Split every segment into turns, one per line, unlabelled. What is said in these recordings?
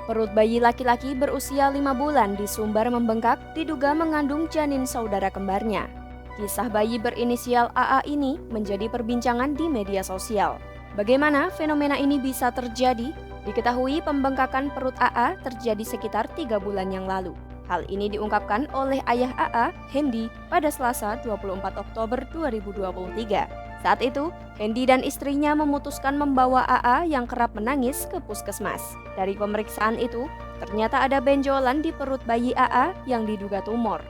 Perut bayi laki-laki berusia 5 bulan di Sumbar membengkak diduga mengandung janin saudara kembarnya. Kisah bayi berinisial AA ini menjadi perbincangan di media sosial. Bagaimana fenomena ini bisa terjadi? Diketahui pembengkakan perut AA terjadi sekitar 3 bulan yang lalu. Hal ini diungkapkan oleh ayah AA, Hendy, pada Selasa 24 Oktober 2023. Saat itu, Hendy dan istrinya memutuskan membawa AA yang kerap menangis ke puskesmas. Dari pemeriksaan itu, ternyata ada benjolan di perut bayi AA yang diduga tumor.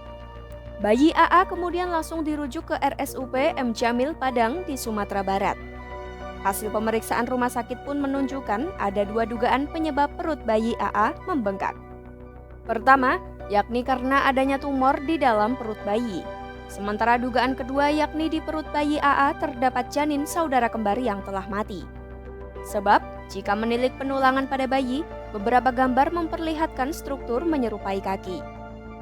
Bayi AA kemudian langsung dirujuk ke RSUP M. Jamil Padang di Sumatera Barat. Hasil pemeriksaan rumah sakit pun menunjukkan ada 2 dugaan penyebab perut bayi AA membengkak. Pertama, yakni karena adanya tumor di dalam perut bayi. Sementara dugaan kedua yakni di perut bayi AA terdapat janin saudara kembar yang telah mati. Sebab, jika menilik penulangan pada bayi, beberapa gambar memperlihatkan struktur menyerupai kaki.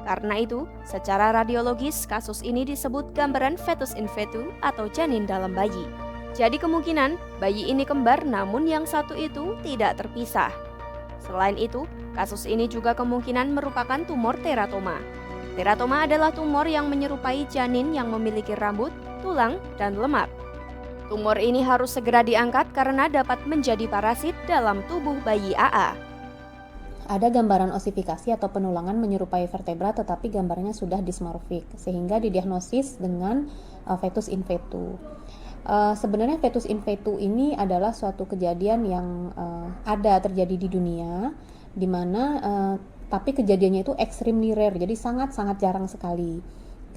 Karena itu, secara radiologis kasus ini disebut gambaran fetus in fetu atau janin dalam bayi. Jadi kemungkinan bayi ini kembar namun yang satu itu tidak terpisah. Selain itu, kasus ini juga kemungkinan merupakan tumor teratoma. Teratoma adalah tumor yang menyerupai janin yang memiliki rambut, tulang, dan lemak. Tumor ini harus segera diangkat karena dapat menjadi parasit dalam tubuh bayi AA.
Ada gambaran osifikasi atau penulangan menyerupai vertebra tetapi gambarnya sudah dismorfik sehingga didiagnosis dengan fetus in fetu. Sebenarnya fetus in fetu ini adalah suatu kejadian yang ada terjadi di dunia, di mana tapi kejadiannya itu extremely rare, jadi sangat-sangat jarang sekali.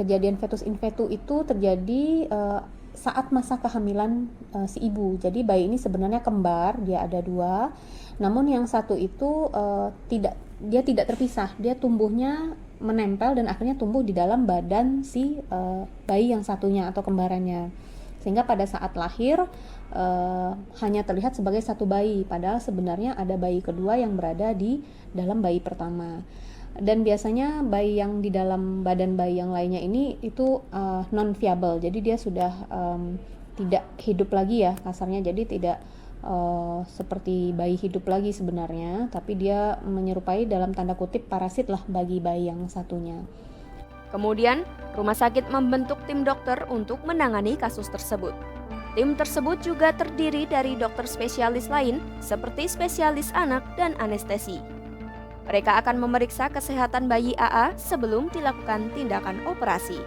Kejadian fetus in fetu itu terjadi saat masa kehamilan si ibu. Jadi bayi ini sebenarnya kembar, dia ada 2, namun yang satu itu tidak terpisah, dia tumbuhnya menempel dan akhirnya tumbuh di dalam badan si bayi yang satunya atau kembarannya. Sehingga pada saat lahir hanya terlihat sebagai satu bayi, padahal sebenarnya ada bayi kedua yang berada di dalam bayi pertama. Dan biasanya bayi yang di dalam badan bayi yang lainnya ini itu non viable, jadi dia sudah tidak hidup lagi ya kasarnya, jadi tidak seperti bayi hidup lagi sebenarnya, tapi dia menyerupai dalam tanda kutip parasit lah bagi bayi yang satunya.
Kemudian, rumah sakit membentuk tim dokter untuk menangani kasus tersebut. Tim tersebut juga terdiri dari dokter spesialis lain seperti spesialis anak dan anestesi. Mereka akan memeriksa kesehatan bayi AA sebelum dilakukan tindakan operasi.